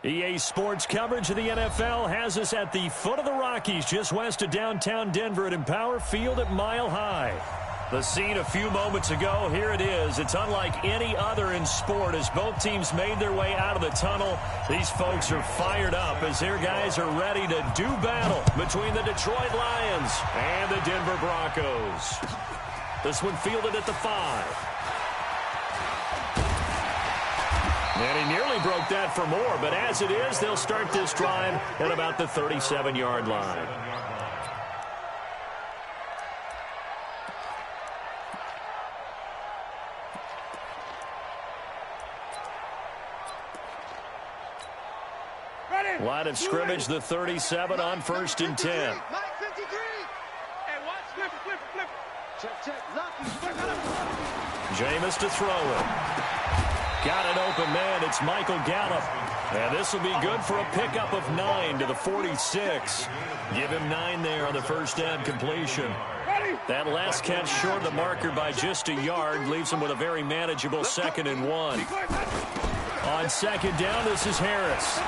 EA Sports coverage of the NFL has us at the foot of the Rockies, just west of downtown Denver at Empower Field at Mile High. The scene a few moments ago, here it is. It's unlike any other in sport as both teams made their way out of the tunnel. These folks are fired up as their guys are ready to do battle between the Detroit Lions and the Denver Broncos. This one fielded at the 5. And he nearly broke that for more, but as it is, they'll start this drive at about the 37-yard line. Line of scrimmage, the 37 on 1st and 10. Jameis to throw it. Got an open man. It's Michael Gallup. And this will be good for a pickup of 9 to the 46. Give him 9 there on the first down completion. That last catch short of the marker by just a yard leaves him with a very manageable 2nd and 1. On 2nd down, this is Harris.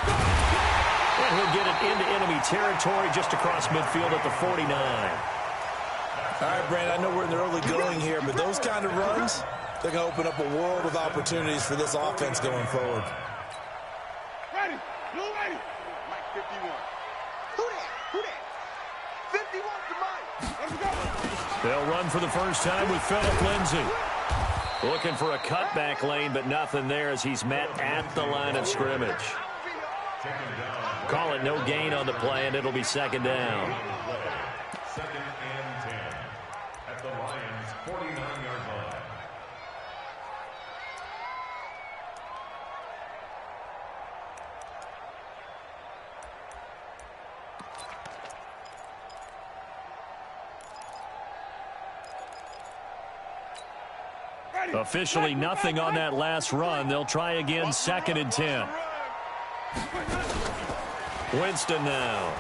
And he'll get it into enemy territory just across midfield at the 49. All right, Brandon, I know we're in the early going here, but those kind of runs, they're going to open up a world of opportunities for this offense going forward. Ready. Blue ready. Mike 51. Who that? 51 to Mike. Let's go. They'll run for the first time with Phillip Lindsay. Looking for a cutback lane, but nothing there as he's met at the line of scrimmage. Call it no gain on the play, and it'll be 2nd down. 2nd and 10 at the Lions' 49-yard line. Officially nothing on that last run. They'll try again 2nd and 10. Winston now.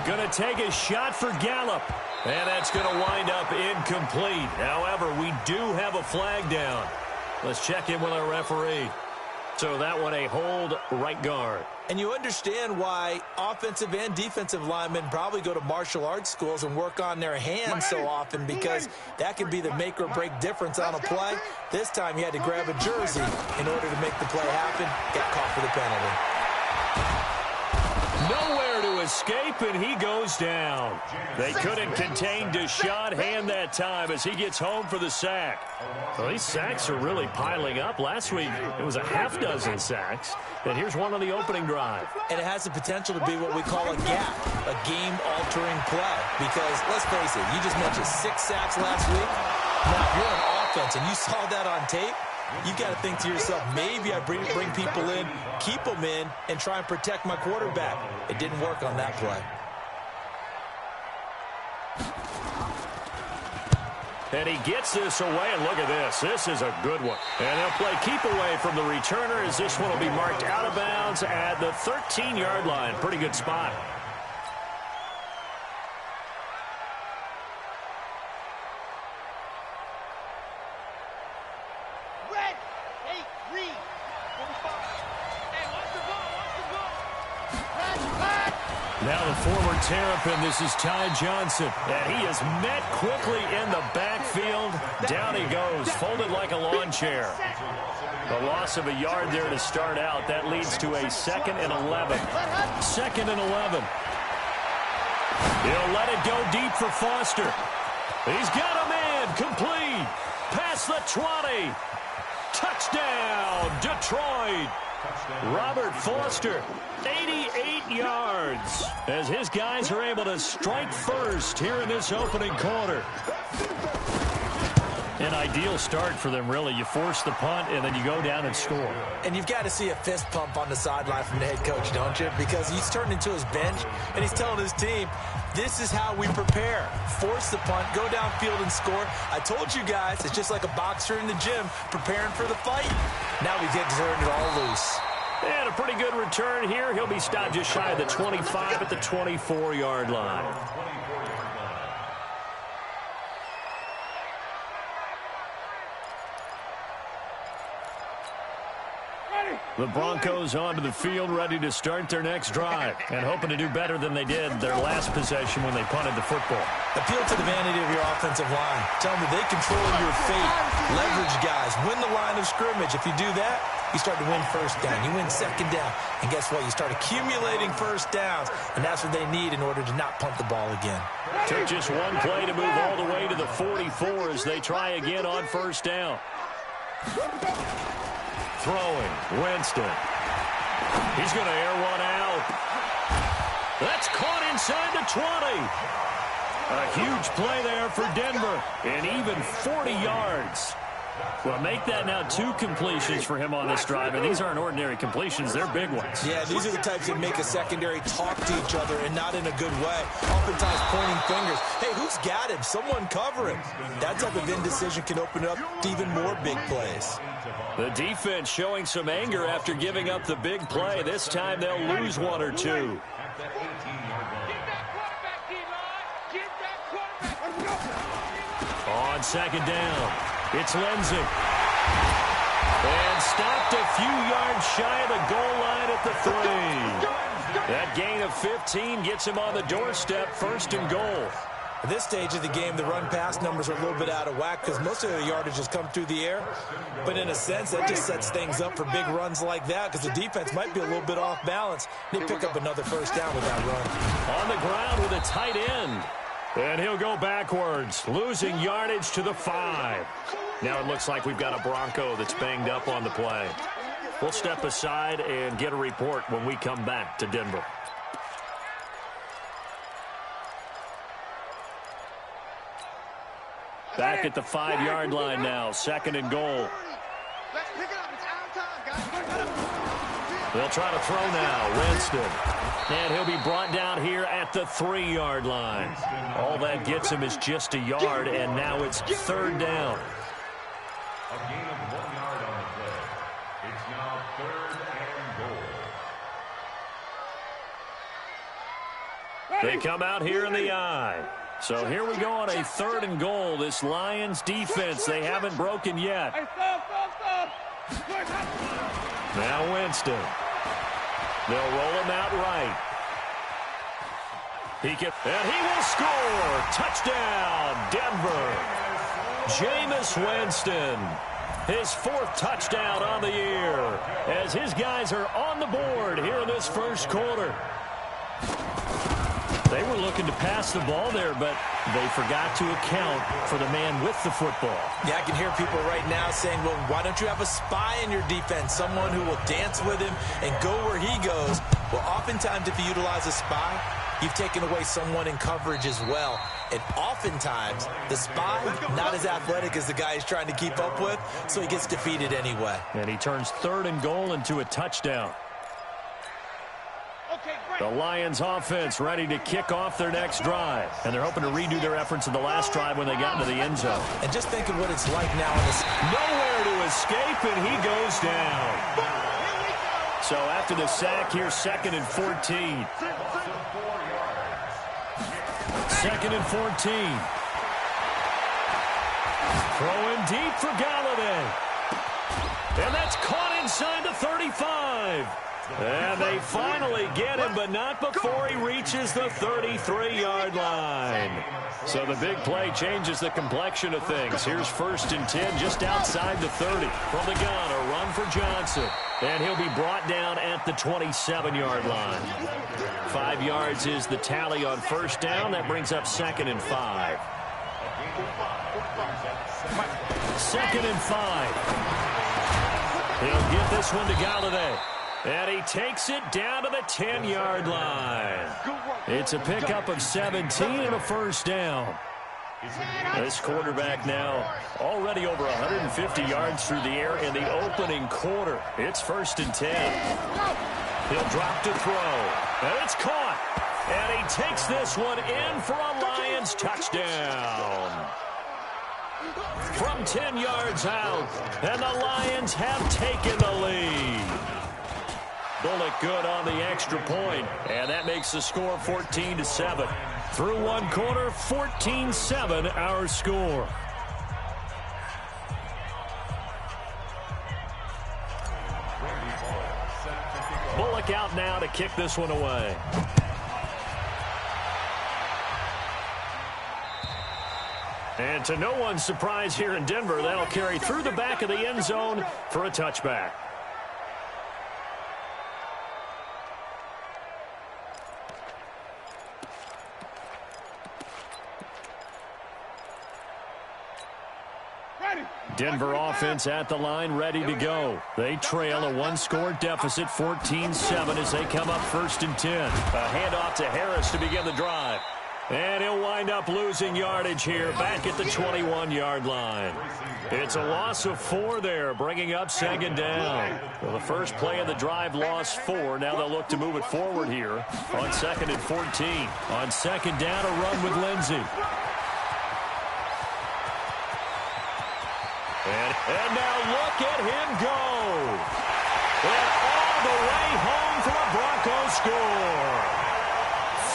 Going to take a shot for Gallup. And that's going to wind up incomplete. However, we do have a flag down. Let's check in with our referee. So that one a hold right guard. And you understand why offensive and defensive linemen probably go to martial arts schools and work on their hands so often, because that can be the make or break difference on a play. This time he had to grab a jersey in order to make the play happen. Got caught for the penalty. Nowhere to escape, and he goes down. They couldn't contain Deshaun Hand that time as he gets home for the sack. Well, these sacks are really piling up. Last week, it was a half-dozen sacks. And here's one on the opening drive. And it has the potential to be what we call a gap, a game-altering play. Because, let's face it, you just mentioned 6 sacks last week. Now, if you're an offense and you saw that on tape, you've got to think to yourself, maybe I bring people in, keep them in, and try and protect my quarterback. It didn't work on that play. And he gets this away, and look at this. This is a good one. And they'll play keep away from the returner as this one will be marked out of bounds at the 13-yard line. Pretty good spot. Now the former Terrapin, this is Ty Johnson. And he is met quickly in the backfield. Down he goes, folded like a lawn chair. The loss of a yard there to start out. That leads to a 2nd and 11. 2nd and 11. He'll let it go deep for Foster. He's got a man, complete. Past the 20. Touchdown, Detroit. Robert Foster, 88 yards, as his guys are able to strike first here in this opening quarter. An ideal start for them, really. You force the punt, and then you go down and score. And you've got to see a fist pump on the sideline from the head coach, don't you? Because he's turned into his bench, and he's telling his team, this is how we prepare. Force the punt, go downfield and score. I told you guys, it's just like a boxer in the gym preparing for the fight. Now we get to turn it all loose. And a pretty good return here. He'll be stopped just shy of the 25 at the 24-yard line. The Broncos onto the field, ready to start their next drive, and hoping to do better than they did their last possession when they punted the football. Appeal to the vanity of your offensive line. Tell them that they control your fate. Leverage guys. Win the line of scrimmage. If you do that, you start to win first down. You win second down. And guess what? You start accumulating first downs, and that's what they need in order to not punt the ball again. Took just one play to move all the way to the 44 as they try again on first down. Throwing, Winston. He's going to air one out. That's caught inside the 20. A huge play there for Denver, and even 40 yards. Well, make that now 2 completions for him on this drive, and these aren't ordinary completions. They're big ones. Yeah, these are the types that make a secondary talk to each other and not in a good way. Oftentimes pointing fingers. Hey, who's got him? Someone cover him. That type of indecision can open up to even more big plays. The defense showing some anger after giving up the big play. This time they'll lose 1 or 2. On second down, it's Lindsey. And stopped a few yards shy of the goal line at the 3. That gain of 15 gets him on the doorstep, 1st and goal. At this stage of the game, the run-pass numbers are a little bit out of whack because most of the yardage has come through the air. But in a sense, that just sets things up for big runs like that because the defense might be a little bit off balance. They pick up another first down with that run. On the ground with a tight end. And he'll go backwards, losing yardage to the 5. Now it looks like we've got a Bronco that's banged up on the play. We'll step aside and get a report when we come back to Denver. Back at the 5-yard line now, 2nd and goal. They'll try to throw now, Winston. And he'll be brought down here at the 3-yard line. All that gets him is just a yard, and now it's 3rd down. A gain of 1 yard on the play. It's now 3rd and goal. They come out here in the I. So here we go on a 3rd and goal. This Lions defense, they haven't broken yet. Now Winston. They'll roll him out right. And he will score. Touchdown, Denver. Jameis Winston. His 4th touchdown on the year as his guys are on the board here in this 1st quarter. They were looking to pass the ball there, but they forgot to account for the man with the football. Yeah, I can hear people right now saying, well, why don't you have a spy in your defense, someone who will dance with him and go where he goes? Well, oftentimes if you utilize a spy, you've taken away someone in coverage as well. And oftentimes, the spy, not as athletic as the guy he's trying to keep up with, so he gets defeated anyway. And he turns 3rd and goal into a touchdown. The Lions offense ready to kick off their next drive. And they're hoping to redo their efforts in the last drive when they got into the end zone. And just think of what it's like now in this. Nowhere to escape, and he goes down. So after the sack, here's 2nd and 14. 2nd and 14. Throwing deep for Galladay. And that's caught inside the 35. And they finally get him, but not before he reaches the 33-yard line. So the big play changes the complexion of things. Here's 1st and 10 just outside the 30. From the gun, a run for Johnson. And he'll be brought down at the 27-yard line. 5 yards is the tally on 1st down. That brings up 2nd and 5. 2nd and 5. He'll get this one to Galladay. And he takes it down to the 10-yard line. It's a pickup of 17 and a 1st down. This quarterback now already over 150 yards through the air in the opening quarter. It's 1st and 10. He'll drop to throw. And it's caught. And he takes this one in for a Lions touchdown. From 10 yards out. And the Lions have taken the lead. Bullock good on the extra point, and that makes the score 14-7. Through 1 quarter, 14-7 our score. back out now to kick this one away. And to no one's surprise here in Denver, that'll carry through the back of the end zone for a touchback. Denver offense at the line, ready to go. They trail a one-score deficit, 14-7, as they come up 1st and 10. A handoff to Harris to begin the drive. And he'll wind up losing yardage here, back at the 21-yard line. It's a loss of 4 there, bringing up 2nd down. Well, the first play of the drive lost 4. Now they'll look to move it forward here on 2nd and 14. On 2nd down, a run with Lindsey. And now look at him go. And all the way home for a Broncos score.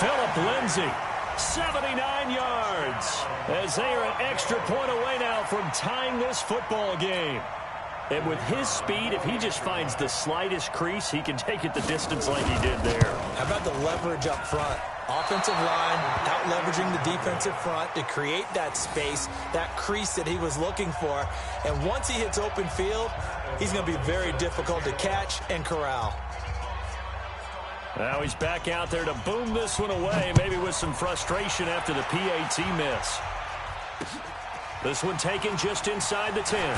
Philip Lindsey, 79 yards, as they are an extra point away now from tying this football game. And with his speed, if he just finds the slightest crease, he can take it the distance like he did there. How about the leverage up front? Offensive line out-leveraging the defensive front to create that space, that crease that he was looking for. And once he hits open field, he's going to be very difficult to catch and corral. Now he's back out there to boom this one away, maybe with some frustration after the PAT miss. This one taken just inside the 10.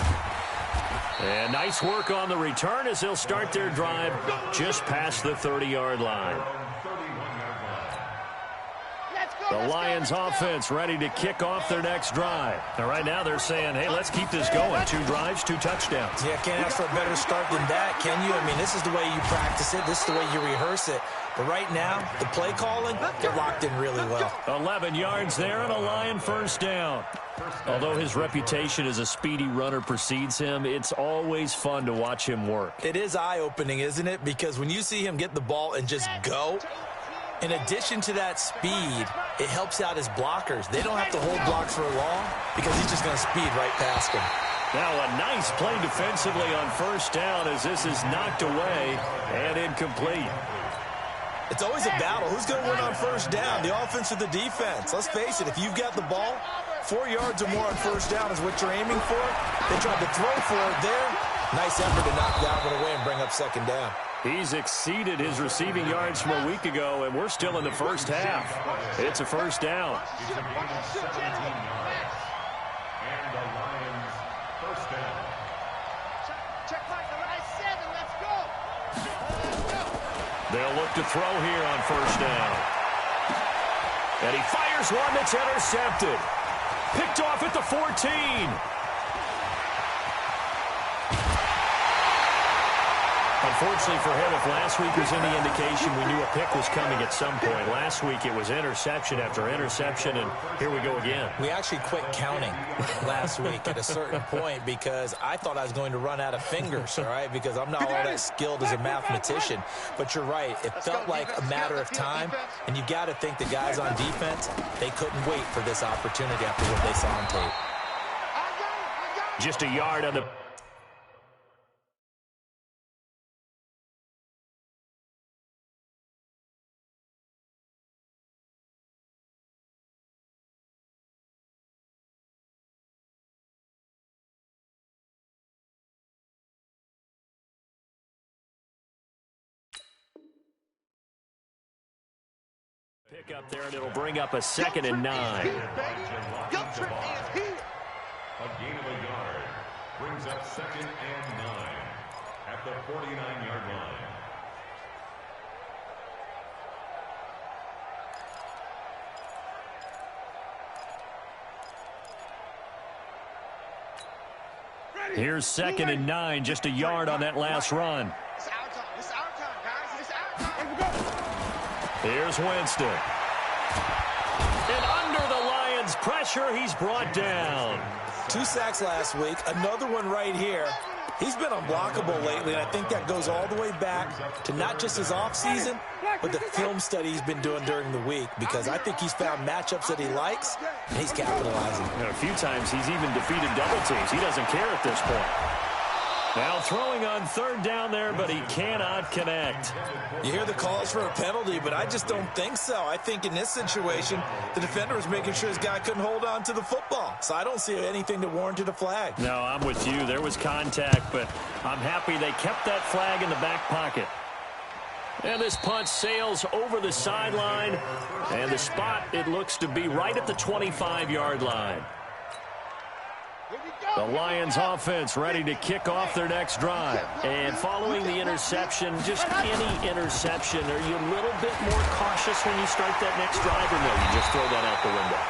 And nice work on the return as they'll start their drive just past the 30-yard line. The Lions offense ready to kick off their next drive. And right now they're saying, hey, let's keep this going. 2 drives, 2 touchdowns. Yeah, can't ask for a better start than that, can you? I mean, this is the way you practice it. This is the way you rehearse it. But right now, the play calling, they're locked in really well. 11 yards there and a Lion first down. Although his reputation as a speedy runner precedes him, it's always fun to watch him work. It is eye-opening, isn't it? Because when you see him get the ball and just go, in addition to that speed, it helps out his blockers. They don't have to hold blocks for long because he's just going to speed right past them. Now a nice play defensively on first down as this is knocked away and incomplete. It's always a battle. Who's going to win on first down, the offense or the defense? Let's face it, if you've got the ball, 4 yards or more on first down is what you're aiming for. They tried to throw for it there. Nice effort to knock that one away and bring up 2nd down. He's exceeded his receiving yards from a week ago, and we're still in the first half. It's a first down. And the Lions first down. Check back the last 7. Let's go. They'll look to throw here on first down. And he fires one that's intercepted. Picked off at the 14. Unfortunately for him, if last week was any indication, we knew a pick was coming at some point. Last week it was interception after interception, and here we go again. We actually quit counting last week at a certain point because I thought I was going to run out of fingers, all right, because I'm not all that skilled as a mathematician. But you're right. It felt like a matter of time, and you got to think the guys on defense, they couldn't wait for this opportunity after what they saw on tape. Just a yard on the... Pick up there, and it'll bring up a 2nd and 9. A gain of a yard brings up 2nd and 9 at the 49-yard line. Here's 2nd and 9, just a yard on that last run. It's our time. It's our time, guys. It's our time. Here's Winston. And under the Lions' pressure, he's brought down. 2 sacks last week, another one right here. He's been unblockable lately, and I think that goes all the way back to not just his offseason, but the film study he's been doing during the week, because I think he's found matchups that he likes, and he's capitalizing. And a few times he's even defeated double teams. He doesn't care at this point. Now throwing on third down there, but he cannot connect. You hear the calls for a penalty, but I just don't think so. I think in this situation, the defender was making sure his guy couldn't hold on to the football. So I don't see anything that warranted a flag. No, I'm with you. There was contact, but I'm happy they kept that flag in the back pocket. And this punt sails over the sideline. And the spot, it looks to be right at the 25-yard line. The Lions offense ready to kick off their next drive. And following the interception, just any interception, are you a little bit more cautious when you start that next drive, or no, you just throw that out the window?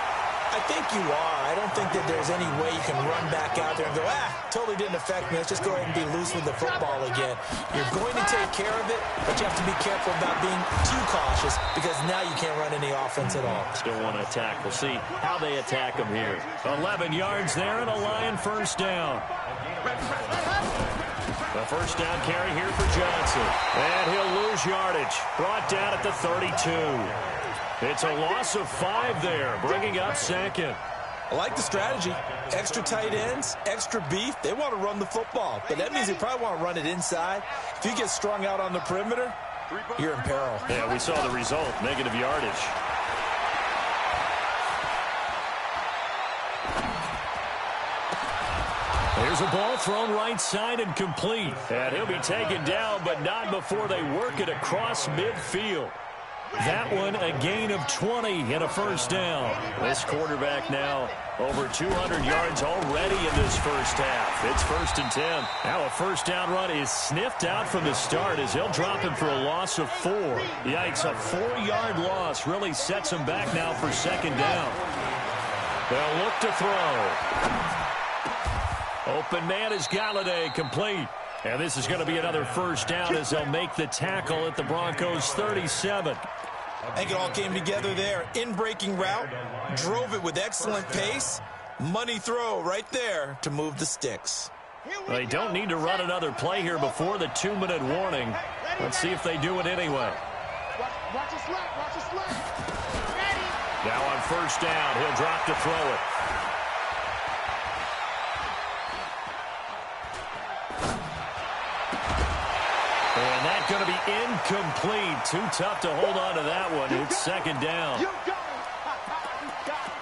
I think you are. I don't think that there's any way you can run back out there and go, totally didn't affect me. Let's just go ahead and be loose with the football again. You're going to take care of it, but you have to be careful about being too cautious because now you can't run any offense at all. Still want to attack. We'll see how they attack them here. 11 yards there and a Lion first down. The first down carry here for Johnson. And he'll lose yardage. Brought down at the 32. It's a loss of 5 there, bringing up second. I like the strategy. Extra tight ends, extra beef. They want to run the football, but that means they probably want to run it inside. If you get strung out on the perimeter, you're in peril. Yeah, we saw the result, negative yardage. Here's a ball thrown right side and complete. And he'll be taken down, but not before they work it across midfield. That one, a gain of 20 and a first down. This quarterback now over 200 yards already in this first half. It's 1st and 10. Now a first down run is sniffed out from the start as he'll drop him for a loss of 4. Yikes, a 4-yard loss really sets him back now for second down. They'll look to throw. Open man is Galladay, complete. And this is going to be another first down as they'll make the tackle at the Broncos 37. I think it all came together there. In-breaking route, drove it with excellent pace. Money throw right there to move the sticks. They don't need to run another play here before the 2-minute warning. Let's see if they do it anyway. Watch his left, watch his left. Ready. Now on first down, he'll drop to throw it. And that's going to be incomplete. Too tough to hold on to that one. It's second down. You got it. You got it.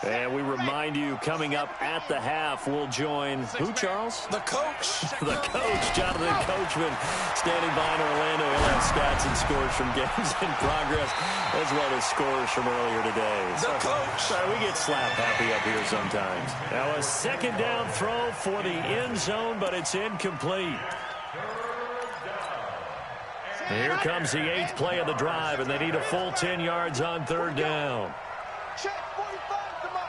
And we remind you, coming up at the half, we'll join who, Charles? The coach. The coach, Jonathan Coachman, standing by in Orlando. He'll have stats and scores from games in progress, as well as scores from earlier today. The coach. Sorry, we get slap happy up here sometimes. Now a second down throw for the end zone, but it's incomplete. Here comes the 8th play of the drive, and they need a full 10 yards on third down. Check 45 to Mike.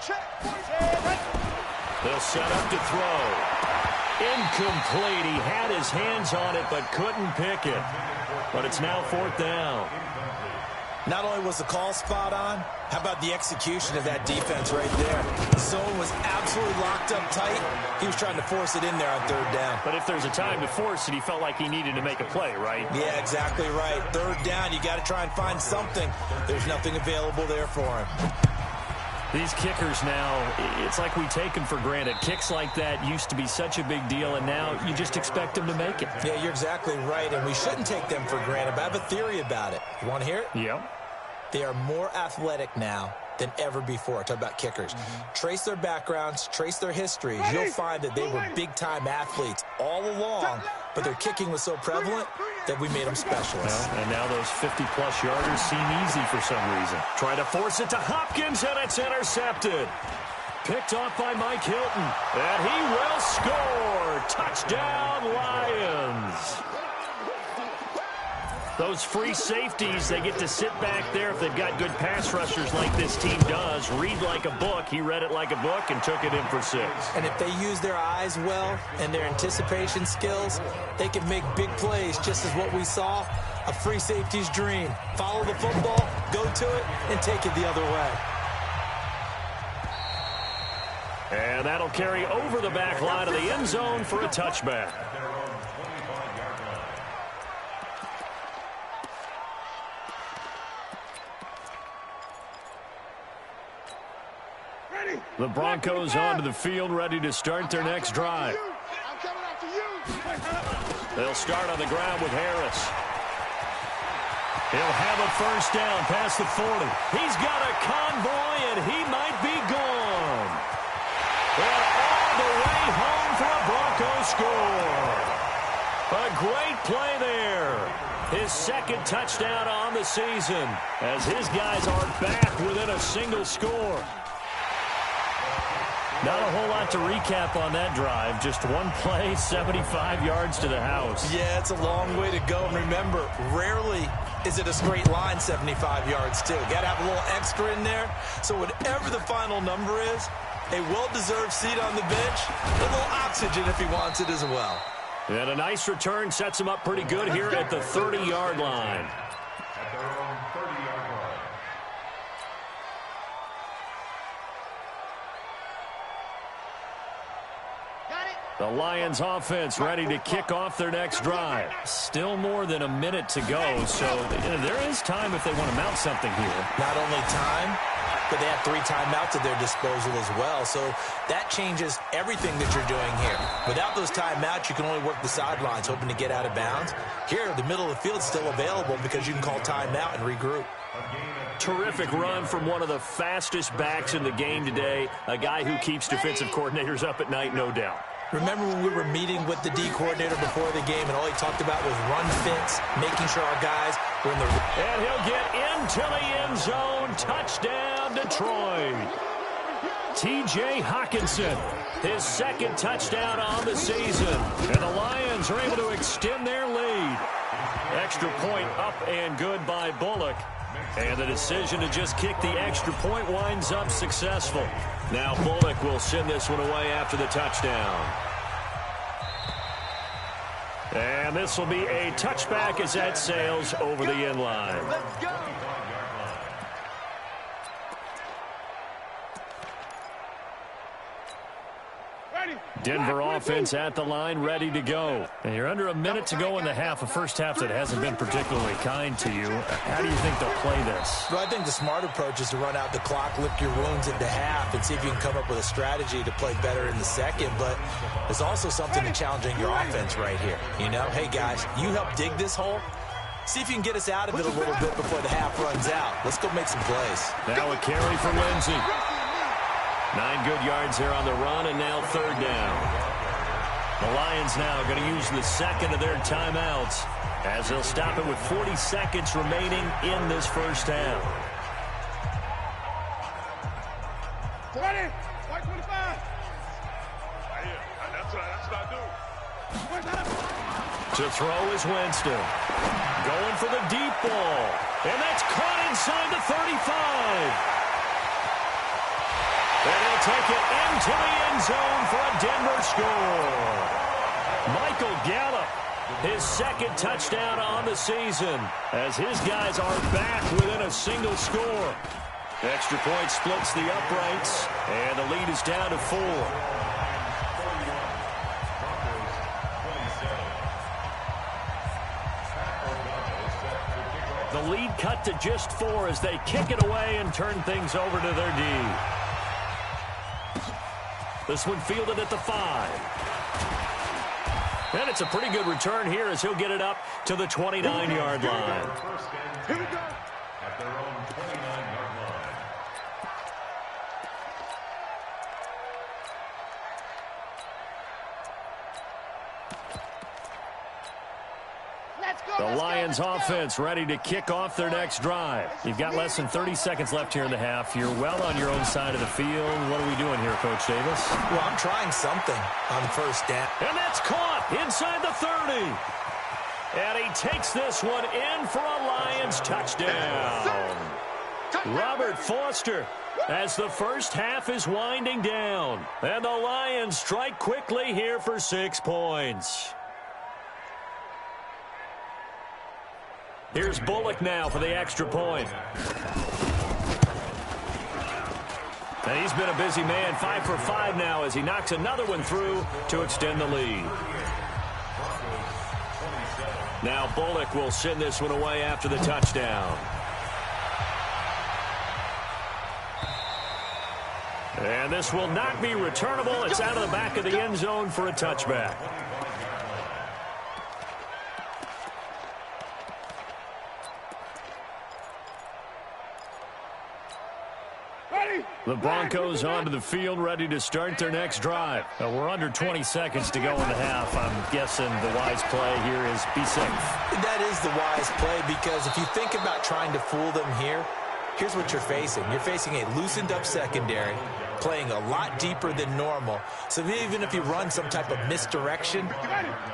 Check 45. They'll set up to throw. Incomplete. He had his hands on it, but couldn't pick it. But it's now 4th down. Not only was the call spot on, how about the execution of that defense right there? The zone was absolutely locked up tight. He was trying to force it in there on third down. But if there's a time to force it, he felt like he needed to make a play, right? Yeah, exactly right. Third down, you got to try and find something. There's nothing available there for him. These kickers now, it's like we take them for granted. Kicks like that used to be such a big deal, and now you just expect them to make it. Yeah, you're exactly right, and we shouldn't take them for granted, but I have a theory about it. You want to hear it? Yep. They are more athletic now than ever before. Talk about kickers. Trace their backgrounds, trace their histories. You'll find that they were big-time athletes all along, but their kicking was so prevalent that we made them specialists. Well, and now those 50-plus yarders seem easy for some reason. Trying to force it to Hopkins, and it's intercepted. Picked off by Mike Hilton, and he will score. Touchdown, Lions. Those free safeties, they get to sit back there if they've got good pass rushers like this team does. Read like a book. He read it like a book and took it in for 6. And if they use their eyes well and their anticipation skills, they can make big plays, just as what we saw, a free safety's dream. Follow the football, go to it, and take it the other way. And that'll carry over the back line of the end zone for a touchback. Ready. The Broncos onto the field, ready to start their next drive. They'll start on the ground with Harris. He'll have a first down past the 40. He's got a convoy, and he might be gone. And all the way home for a Broncos score. A great play there. His second touchdown on the season as his guys are back within a single score. Not a whole lot to recap on that drive. Just one play, 75 yards to the house. Yeah, it's a long way to go. And remember, rarely is it a straight line 75 yards, too. Got to have a little extra in there. So whatever the final number is, a well-deserved seat on the bench, a little oxygen if he wants it as well. And a nice return sets him up pretty good here at the 30-yard line. At their own 30-yard line. The Lions offense ready to kick off their next drive. Still more than a minute to go, so there is time if they want to mount something here. Not only time, but they have 3 timeouts at their disposal as well, so that changes everything that you're doing here. Without those timeouts, you can only work the sidelines, hoping to get out of bounds. Here, the middle of the field's still available because you can call timeout and regroup. Terrific run from one of the fastest backs in the game today, a guy who keeps defensive coordinators up at night, no doubt. Remember when we were meeting with the D coordinator before the game and all he talked about was run fits, making sure our guys were in the... And he'll get into the end zone. Touchdown, Detroit. T.J. Hawkinson, his second touchdown on the season. And the Lions are able to extend their lead. Extra point up and good by Bullock. And the decision to just kick the extra point winds up successful. Now Bullock will send this one away after the touchdown. And this will be a touchback as that sails over the end line. Let's go. Denver offense at the line, ready to go. And you're under a minute to go in the half, a first half that hasn't been particularly kind to you. How do you think they'll play this? Well, I think the smart approach is to run out the clock, lick your wounds at the half, and see if you can come up with a strategy to play better in the second. But there's also something to challenging your offense right here. You know, hey, guys, you help dig this hole. See if you can get us out of it a little bit before the half runs out. Let's go make some plays. Now a carry for Lindsey. 9 good yards here on the run, and now third down. The Lions now going to use the second of their timeouts as they'll stop it with 40 seconds remaining in this first half. 20, white 25. That's what I do. To throw is Winston. Going for the deep ball. And that's caught inside the 35. And he'll take it into the end zone for a Denver score. Michael Gallup, his second touchdown on the season, as his guys are back within a single score. Extra point splits the uprights, and the lead is down to 4. The lead cut to just 4 as they kick it away and turn things over to their D. This one fielded at the 5. And it's a pretty good return here as he'll get it up to the 29-yard line. Here we go. At their own 29-yard line. Let's go. The Lions offense ready to kick off their next drive. You've got less than 30 seconds left here in the half. You're well on your own side of the field. What are we doing here, Coach Davis? Well, I'm trying something on first down. And that's caught inside the 30. And he takes this one in for a Lions touchdown. Robert Foster as the first half is winding down. And the Lions strike quickly here for 6 points. Here's Bullock now for the extra point. And he's been a busy man, 5 for 5 now as he knocks another one through to extend the lead. Now Bullock will send this one away after the touchdown. And this will not be returnable. It's out of the back of the end zone for a touchback. The Broncos onto the field, ready to start their next drive. We're under 20 seconds to go in the half. I'm guessing the wise play here is be safe. That is the wise play, because if you think about trying to fool them here, here's what you're facing. You're facing a loosened up secondary, playing a lot deeper than normal. So even if you run some type of misdirection,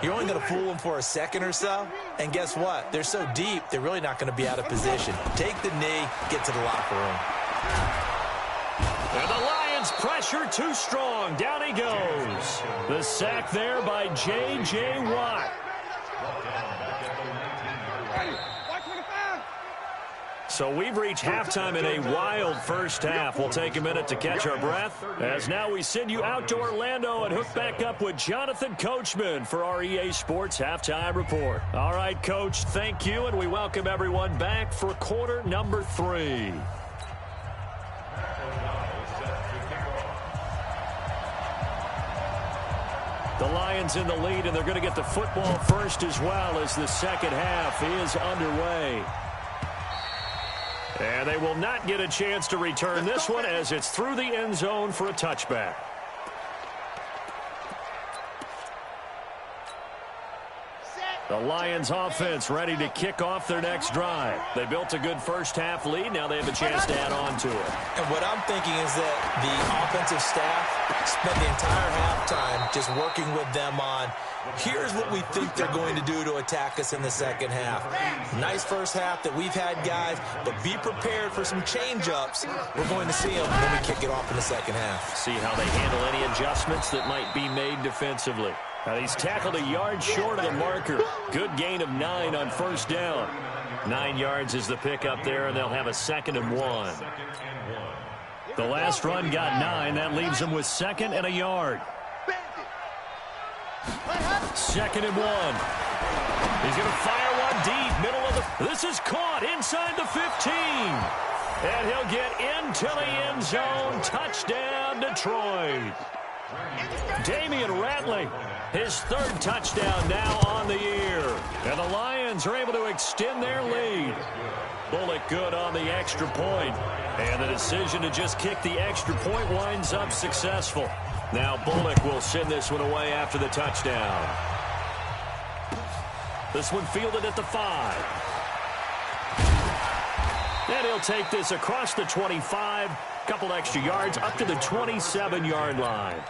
you're only going to fool them for a second or so. And guess what? They're so deep, they're really not going to be out of position. Take the knee, get to the locker room. And the Lions pressure too strong. Down he goes. The sack there by J.J. Watt. So we've reached halftime in a wild first half. We'll take a minute to catch our breath, as now we send you out to Orlando and hook back up with Jonathan Coachman for our EA Sports Halftime Report. All right, Coach, thank you, and we welcome everyone back for quarter number 3. The Lions in the lead, and they're going to get the football first as well as the second half is underway. And they will not get a chance to return this one, as it's through the end zone for a touchback. The Lions offense ready to kick off their next drive. They built a good first half lead. Now they have a chance to add on to it. And what I'm thinking is that the offensive staff spent the entire halftime just working with them on, here's what we think they're going to do to attack us in the second half. Nice first half that we've had, guys, but be prepared for some change-ups. We're going to see them when we kick it off in the second half. See how they handle any adjustments that might be made defensively. Now he's tackled a yard short of the marker. Good gain of 9 on first down. 9 yards is the pickup there, and they'll have a 2nd and 1. The last run got 9. That leaves them with 2nd and a yard. 2nd and 1. He's going to fire one deep, middle of the... This is caught inside the 15. And he'll get into the end zone. Touchdown, Detroit. Damian Ratley, his 3rd touchdown now on the year. And the Lions are able to extend their lead. Bullock good on the extra point. And the decision to just kick the extra point winds up successful. Now Bullock will send this one away after the touchdown. This one fielded at the 5. And he'll take this across the 25. Couple extra yards up to the 27-yard line.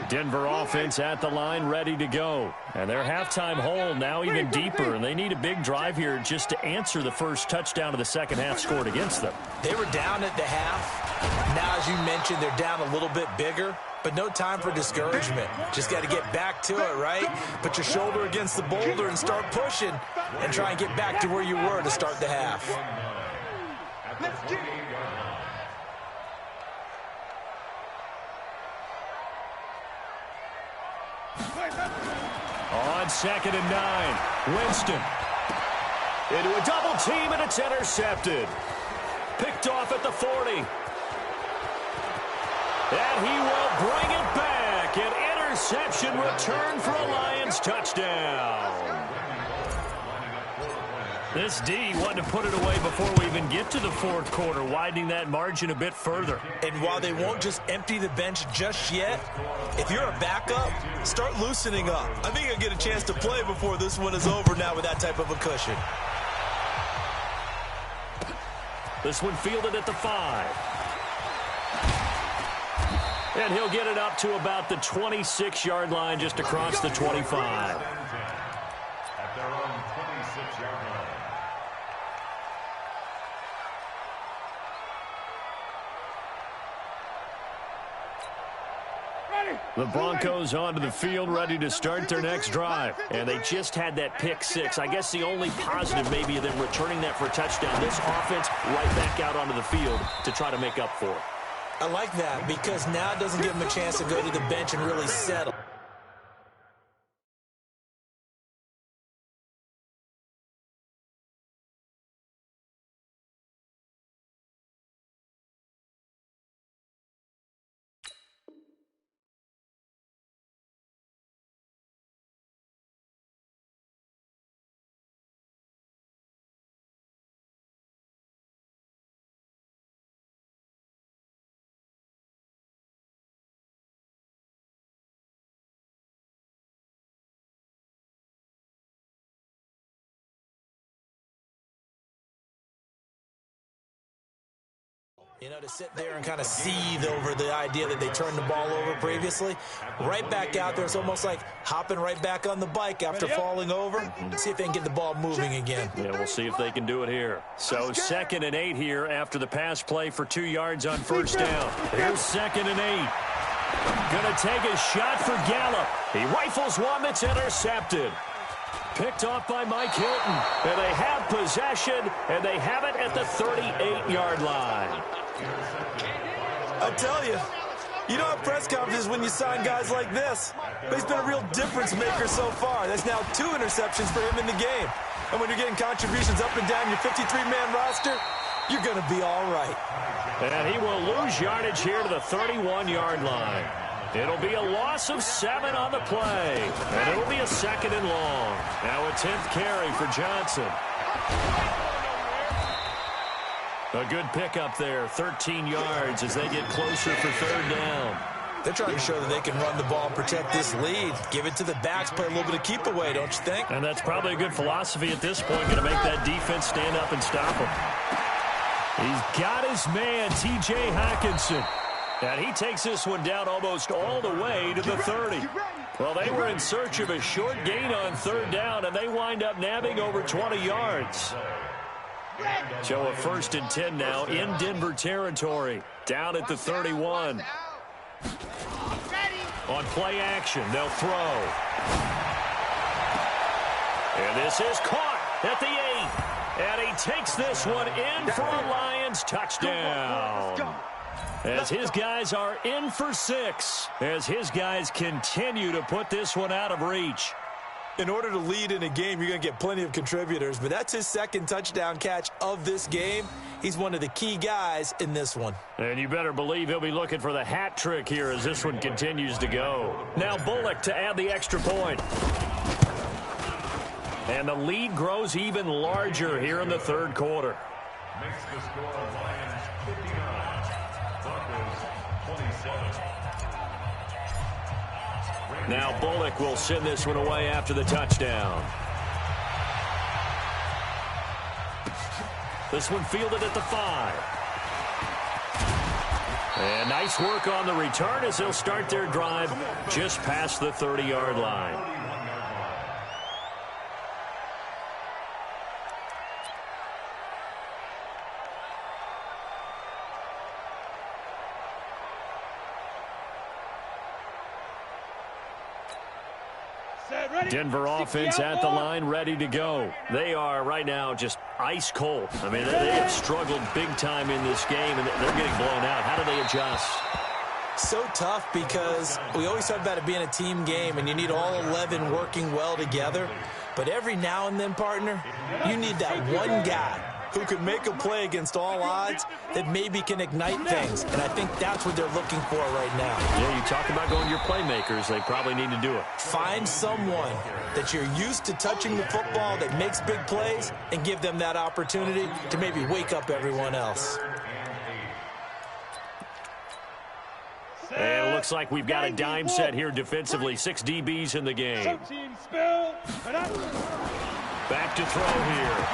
Denver offense at the line, ready to go. And their halftime hole now even deeper, and they need a big drive here just to answer the first touchdown of the second half scored against them. They were down at the half. Now, as you mentioned, they're down a little bit bigger, but no time for discouragement. Just got to get back to it, right? Put your shoulder against the boulder and start pushing and try and get back to where you were to start the half. Let's get it. On 2nd and 9, Winston into a double team, and it's intercepted. Picked off at the 40. And he will bring it back. An interception return for a Lions touchdown. This D wanted to put it away before we even get to the fourth quarter, widening that margin a bit further. And while they won't just empty the bench just yet, if you're a backup, start loosening up. I think you'll get a chance to play before this one is over now with that type of a cushion. This one fielded at the 5. And he'll get it up to about the 26-yard line, just across the 25. At their own 26-yard line. The Broncos onto the field, ready to start their next drive. And they just had that pick 6. I guess the only positive maybe of them returning that for a touchdown. This offense right back out onto the field to try to make up for it. I like that, because now it doesn't give them a chance to go to the bench and really settle. You know, to sit there and kind of seethe over the idea that they turned the ball over previously. Right back out there. It's almost like hopping right back on the bike after falling over. See if they can get the ball moving again. Yeah, we'll see if they can do it here. So 2nd and 8 here after the pass play for 2 yards on first down. Here's 2nd and 8. Gonna take a shot for Gallup. He rifles one that's intercepted. Picked off by Mike Hilton. And they have possession, and they have it at the 38-yard line. I tell you, you don't have press conferences when you sign guys like this. But he's been a real difference maker so far. That's now 2 interceptions for him in the game. And when you're getting contributions up and down your 53-man roster, you're going to be all right. And he will lose yardage here to the 31-yard line. It'll be a loss of 7 on the play. And it'll be a 2nd and long. Now a 10th carry for Johnson. A good pickup there, 13 yards as they get closer for 3rd down. They're trying to show that they can run the ball and protect this lead. Give it to the backs, play a little bit of keep away, don't you think? And that's probably a good philosophy at this point, going to make that defense stand up and stop him. He's got his man, T.J. Hockenson. And he takes this one down almost all the way to the 30. Well, they were in search of a short gain on 3rd down, and they wind up nabbing over 20 yards. So a 1st and 10 now in Denver territory. Down at the 31. On play action, they'll throw. And this is caught at the 8. And he takes this one in for a Lions touchdown. As his guys are in for 6. As his guys continue to put this one out of reach. In order to lead in a game, you're going to get plenty of contributors, but that's his 2nd touchdown catch of this game. He's one of the key guys in this one. And you better believe he'll be looking for the hat trick here as this one continues to go. Now Bullock to add the extra point. And the lead grows even larger here in the 3rd quarter. Makes the score Lions 59, Broncos 27. Now Bullock will send this one away after the touchdown. This one fielded at the 5. And nice work on the return as they'll start their drive just past the 30-yard line. Denver offense at the line, ready to go. They are right now just ice cold. I mean, they have struggled big time in this game, and they're getting blown out. How do they adjust? So tough because we always talk about it being a team game, and you need all 11 working well together. But every now and then, partner, you need that one guy who can make a play against all odds that maybe can ignite things. And I think that's what they're looking for right now. Yeah, you talk about going to your playmakers. They probably need to do it. Find someone that you're used to touching the football that makes big plays and give them that opportunity to maybe wake up everyone else. And it looks like we've got a dime set here defensively. 6 DBs in the game. Back to throw here.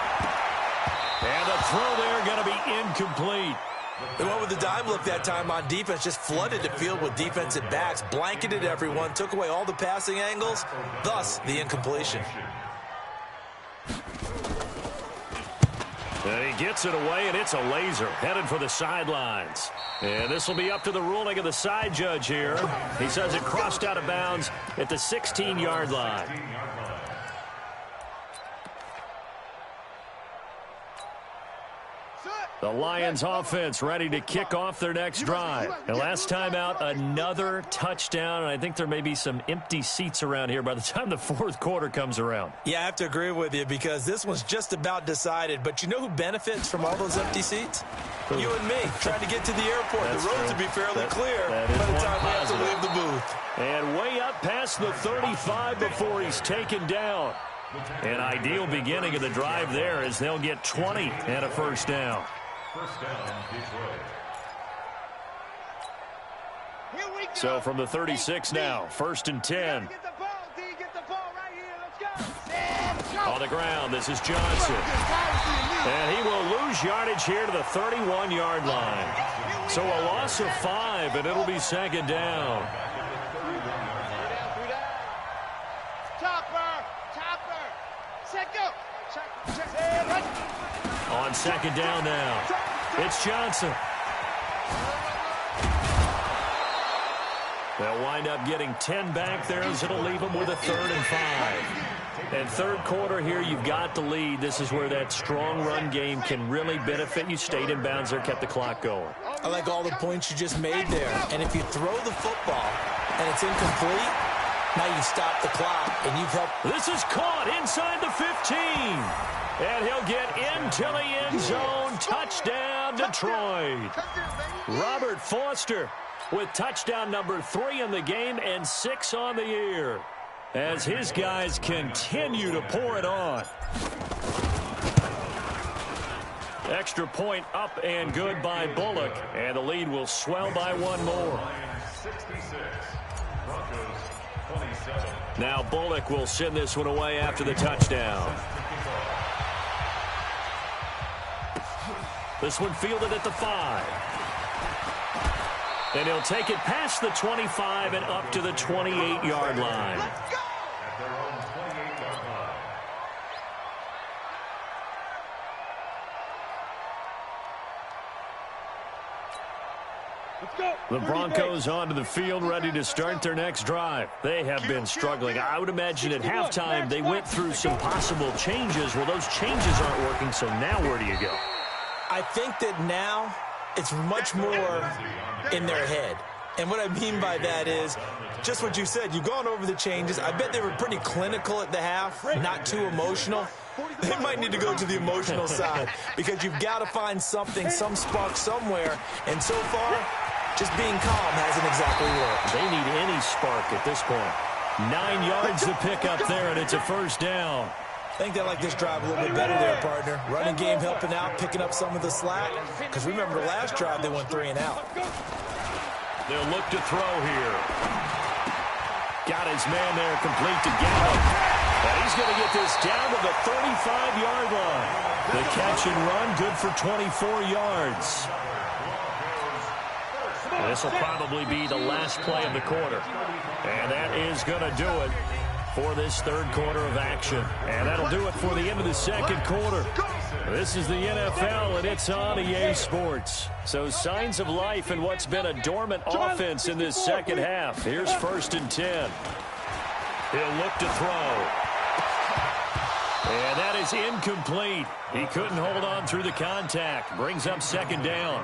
And the throw there going to be incomplete. They went with the dime look that time on defense, just flooded the field with defensive backs, blanketed everyone, took away all the passing angles, thus the incompletion. And he gets it away, and it's a laser headed for the sidelines. And this will be up to the ruling of the side judge here. He says it crossed out of bounds at the 16-yard line. The Lions offense ready to kick off their next drive. And last time out, another touchdown. And I think there may be some empty seats around here by the time the 4th quarter comes around. Yeah, I have to agree with you because this one's just about decided. But you know who benefits from all those empty seats? You and me, trying to get to the airport. That's the roads true. will be fairly clear by is the time we have to positive. leave the booth. And way up past the 35 before he's taken down. An ideal beginning of the drive there as they'll get 20 and a first down. First down, Detroit. So from the 36 now, 1st and 10. Get the ball, D. Get the ball right here. Let's go. On the ground, this is Johnson. And he will lose yardage here to the 31-yard line. So a loss of 5, and it'll be second down. Set, go. On second down now, it's Johnson. They'll wind up getting 10 back there, as it'll leave them with a 3rd and 5. And third quarter here, you've got the lead. This is where that strong run game can really benefit you. Stayed in bounds there, kept the clock going. I like all the points you just made there. And if you throw the football and it's incomplete, now you stop the clock, and you've helped. This is caught inside the 15. And he'll get into the end zone. Touchdown, Detroit. Robert Foster with touchdown number 3 in the game and 6 on the year, as his guys continue to pour it on. Extra point up and good by Bullock, and the lead will swell by 1 more. 66. Broncos 27. Now Bullock will send this one away after the touchdown. This one fielded at the 5. And he'll take it past the 25 and up to the 28-yard line. At their own 28-yard line. The Broncos onto the field, ready to start their next drive. They have been struggling. I would imagine at halftime they went through some possible changes. Well, those changes aren't working, so now where do you go? I think that now it's much more in their head. And what I mean by that is just what you said. You've gone over the changes. I bet they were pretty clinical at the half, not too emotional. They might need to go to the emotional side because you've got to find something, some spark somewhere. And so far, just being calm hasn't exactly worked. They need any spark at this point. 9 yards to pick up there, and it's a first down. I think they like this drive a little bit better there, partner. Running game helping out, picking up some of the slack. Because remember, last drive they went 3 and out. They'll look to throw here. Got his man there, complete to Gallup. And he's going to get this down to the 35-yard line. The catch and run, good for 24 yards. This will probably be the last play of the quarter. And that is going to do it for this third quarter of action. And that'll do it for the end of the second quarter. This is the NFL, and it's on EA Sports. So signs of life in what's been a dormant offense in this second half. Here's 1st and 10. He'll look to throw. And that is incomplete. He couldn't hold on through the contact. Brings up second down.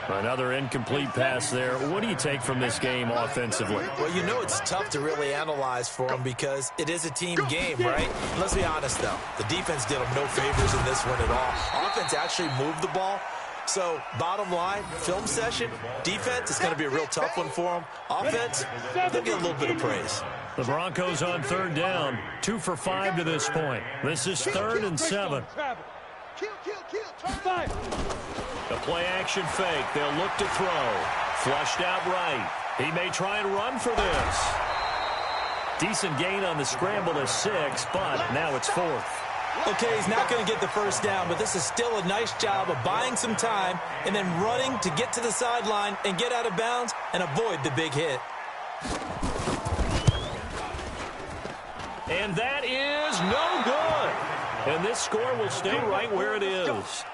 Another incomplete pass there. What do you take from this game offensively? Well, you know it's tough to really analyze for them because it is a team game, right? And let's be honest, though. The defense did them no favors in this one at all. Offense actually moved the ball. So, bottom line, film session, defense is going to be a real tough one for them. Offense, they'll get a little bit of praise. The Broncos on third down, 2 for 5 to this point. This is 3rd and 7. The play action fake. They'll look to throw. Flushed out right. He may try and run for this. Decent gain on the scramble to 6, but now it's 4th. Okay, he's not going to get the first down, but this is still a nice job of buying some time and then running to get to the sideline and get out of bounds and avoid the big hit. And that is no good. And this score will stay right where it is.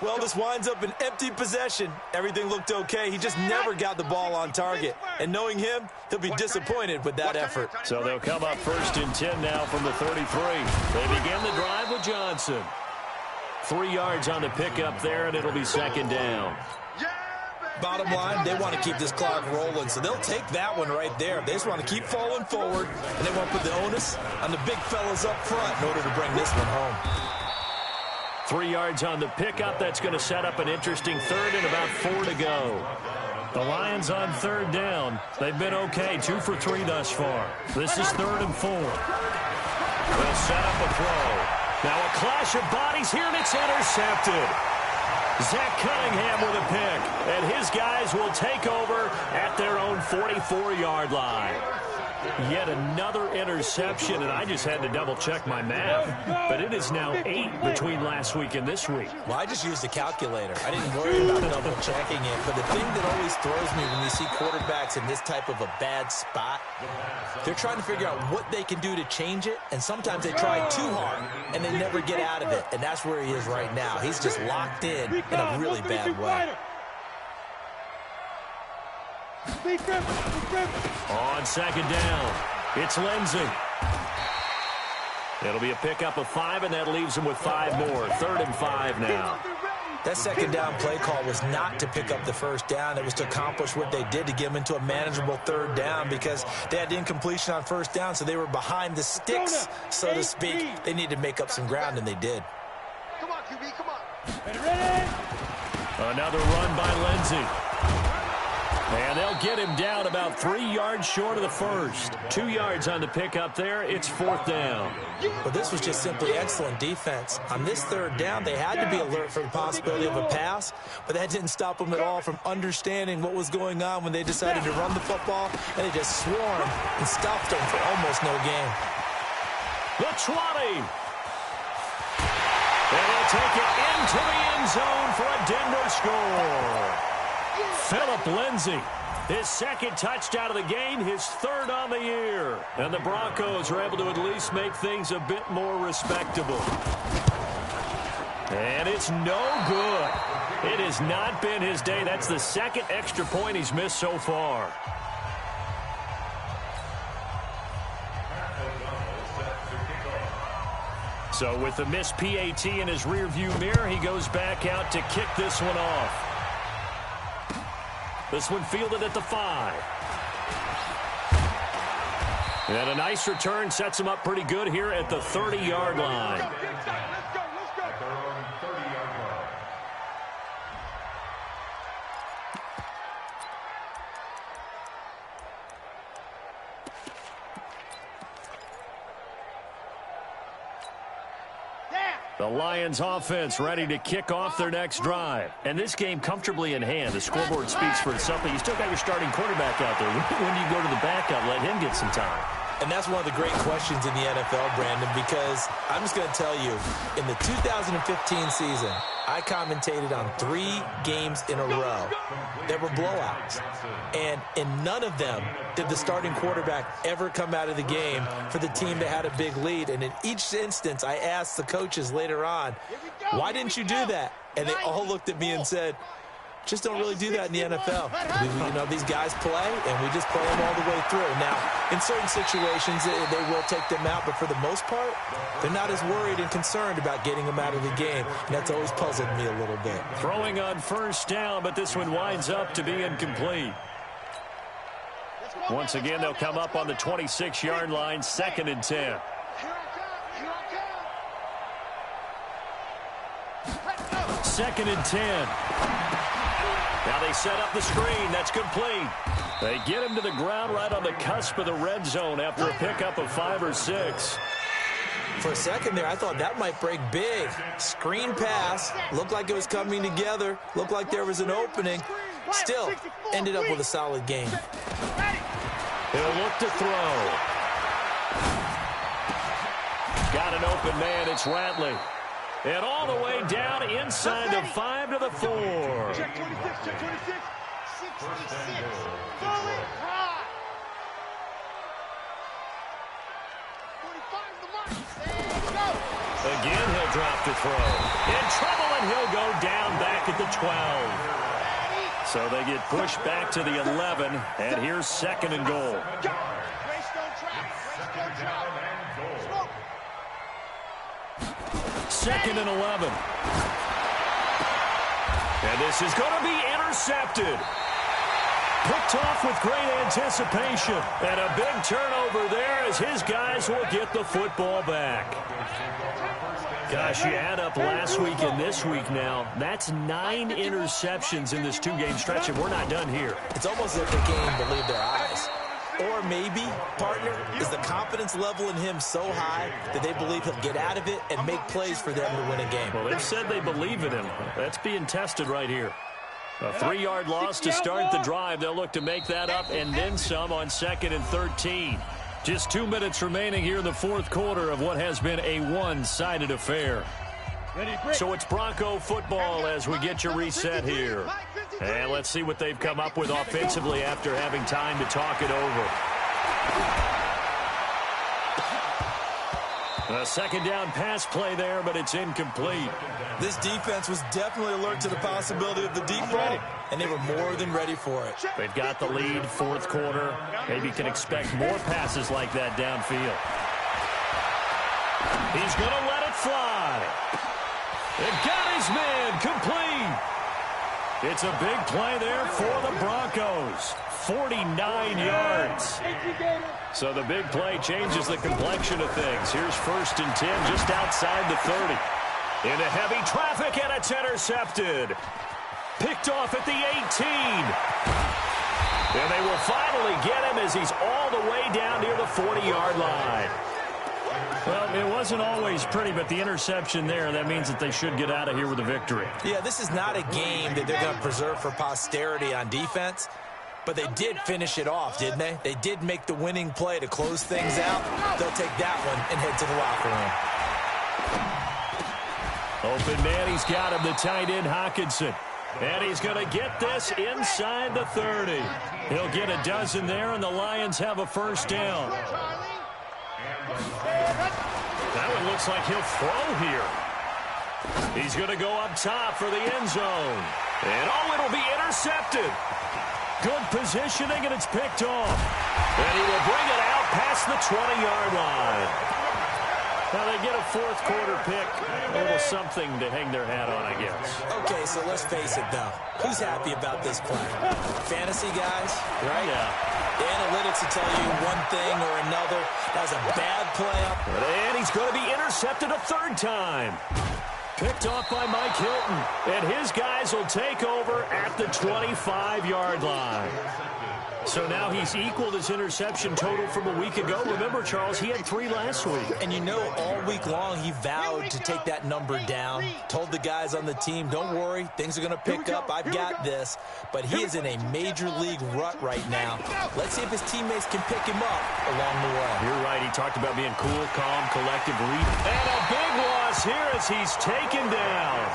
Well, this winds up an empty possession. Everything looked okay. He just never got the ball on target. And knowing him, he'll be disappointed with that effort. So they'll come up 1st and 10 now from the 33. They begin the drive with Johnson. 3 yards on the pickup there, and it'll be second down. Bottom line, they want to keep this clock rolling, so they'll take that one right there. They just want to keep falling forward, and they want to put the onus on the big fellas up front in order to bring this one home. 3 yards on the pickup. That's going to set up an interesting third and about 4 to go. The Lions on third down. They've been okay, 2 for 3 thus far. This is 3rd and 4. They'll set up a throw. Now a clash of bodies here, and it's intercepted. Zach Cunningham with a pick, and his guys will take over at their own 44-yard line. Yet another interception, and I just had to double-check my math. But it is now 8 between last week and this week. Well, I just used a calculator. I didn't worry about double-checking it. But the thing that always throws me when you see quarterbacks in this type of a bad spot, they're trying to figure out what they can do to change it, and sometimes they try too hard, and they never get out of it. And that's where he is right now. He's just locked in a really bad way. On second down, it's Lindsey. It'll be a pickup of 5, and that leaves him with 5 more. 3rd and 5 now. That second down play call was not to pick up the first down. It was to accomplish what they did to get them into a manageable 3rd down because they had incompletion on first down, so they were behind the sticks, so to speak. They needed to make up some ground, and they did. Come on, QB, come on. Ready? Another run by Lindsey. And they'll get him down about 3 yards short of the first. 2 yards on the pickup there. It's 4th down. But this was just simply excellent defense. On this 3rd down, they had to be alert for the possibility of a pass, but that didn't stop them at all from understanding what was going on when they decided to run the football, and they just swarmed and stopped them for almost no gain. The 20. And they'll take it into the end zone for a Denver score. Philip Lindsey, his 2nd touchdown of the game, his 3rd on the year. And the Broncos are able to at least make things a bit more respectable. And it's no good. It has not been his day. That's the 2nd extra point he's missed so far. So with the missed PAT in his rearview mirror, he goes back out to kick this one off. This one fielded at the 5. And a nice return sets him up pretty good here at the 30-yard line. The Lions offense ready to kick off their next drive. And this game comfortably in hand. The scoreboard speaks for itself, but you still got your starting quarterback out there. When do you go to the backup, let him get some time? And that's one of the great questions in the NFL, Brandon, because I'm just going to tell you, in the 2015 season, I commentated on 3 games in a row that were blowouts. And in none of them did the starting quarterback ever come out of the game for the team that had a big lead. And in each instance, I asked the coaches later on, why didn't you do that? And they all looked at me and said, just don't really do that in the NFL. These guys play, and we just play them all the way through. Now, in certain situations, they will take them out, but for the most part, they're not as worried and concerned about getting them out of the game, and that's always puzzled me a little bit. Throwing on first down, but this one winds up to be incomplete. Once again, they'll come up on the 26-yard line, 2nd and 10. 2nd and 10. Now they set up the screen. That's complete. They get him to the ground right on the cusp of the red zone after a pickup of 5 or 6. For a second there, I thought that might break big. Screen pass. Looked like it was coming together. Looked like there was an opening. Still, ended up with a solid game. He'll look to throw. Got an open man. It's Ratley. And all the way down inside the 5 to the 4. Check 26, check 26. 66. Throw it high. 45 is the mark. There you go. Again, he'll drop to throw. In trouble, and he'll go down back at the 12. So they get pushed back to the 11, and here's 2nd and goal. Race don't track. Race don't track. Smoke. 2nd and 11. And this is going to be intercepted. Picked off with great anticipation. And a big turnover there as his guys will get the football back. Gosh, you add up last week and this week now. That's 9 interceptions in this 2-game stretch, and we're not done here. It's almost as if they can't even believe their eyes. Or maybe, partner, is the confidence level in him so high that they believe he'll get out of it and make plays for them to win a game. Well, they've said they believe in him. That's being tested right here. A 3-yard loss to start the drive. They'll look to make that up and then some on 2nd and 13. Just 2 minutes remaining here in the fourth quarter of what has been a one-sided affair. So it's Bronco football as we get you reset here. And let's see what they've come up with offensively after having time to talk it over. A second down pass play there, but it's incomplete. This defense was definitely alert to the possibility of the deep ball, and they were more than ready for it. They've got the lead, fourth quarter. Maybe can expect more passes like that downfield. He's going to let it fly. It got his man complete. It's a big play there for the Broncos. 49 yards. So the big play changes the complexion of things. Here's 1st and 10 just outside the 30. Into heavy traffic, and it's intercepted. Picked off at the 18. And they will finally get him as he's all the way down near the 40-yard line. Well, it wasn't always pretty, but the interception there, that means that they should get out of here with a victory. Yeah, this is not a game that they're going to preserve for posterity on defense, but they did finish it off, didn't they? They did make the winning play to close things out. They'll take that one and head to the locker room. Open man, he's got him, the tight end, Hockenson. And he's going to get this inside the 30. He'll get a dozen there, and the Lions have a first down. That one looks like he'll throw here. He's going to go up top for the end zone. And, oh, it'll be intercepted. Good positioning, and it's picked off. And he will bring it out past the 20-yard line. Now they get a fourth quarter pick. A little something to hang their hat on, I guess. Okay, so let's face it, though. Who's happy about this play? Fantasy guys, right? Yeah. The analytics will tell you one thing or another. That was a bad play. And he's going to be intercepted a third time. Picked off by Mike Hilton. And his guys will take over at the 25-yard line. So now he's equaled his interception total from a week ago. Remember, Charles, he had 3 last week. And you know, all week long he vowed to take that number down. Told the guys on the team, don't worry, things are going to pick up. I've got this. But he is in a major league rut right now. Let's see if his teammates can pick him up along the way. You're right. He talked about being cool, calm, collective, and a big loss here as he's taken down.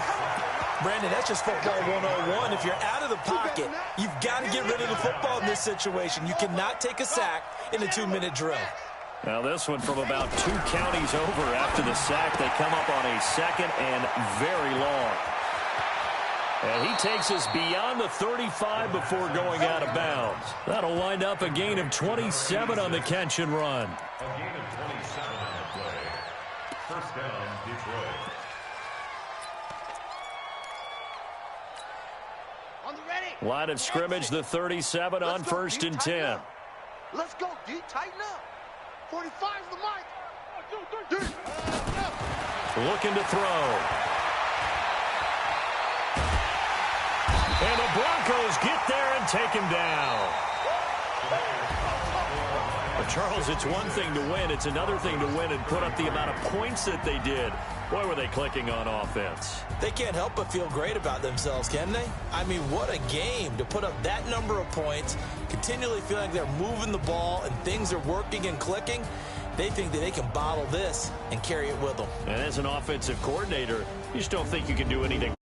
Brandon, that's just football 101. If you're out of the pocket, you've got to get rid of the football in this situation. You cannot take a sack in a 2-minute drill. Now this one from about 2 counties over after the sack. They come up on a second and very long. And he takes us beyond the 35 before going out of bounds. That'll wind up a gain of 27 on the catch and run. A gain of 27 on the play. First down, Detroit. Line of scrimmage, the 37 on 1st and 10. Let's go, D. Tighten up. 45's the mic. 1, 2, 3. Looking to throw. And the Broncos get there and take him down. But Charles, it's one thing to win. It's another thing to win and put up the amount of points that they did. Boy, were they clicking on offense. They can't help but feel great about themselves, can they? I mean, what a game to put up that number of points, continually feeling like they're moving the ball and things are working and clicking. They think that they can bottle this and carry it with them. And as an offensive coordinator, you just don't think you can do anything.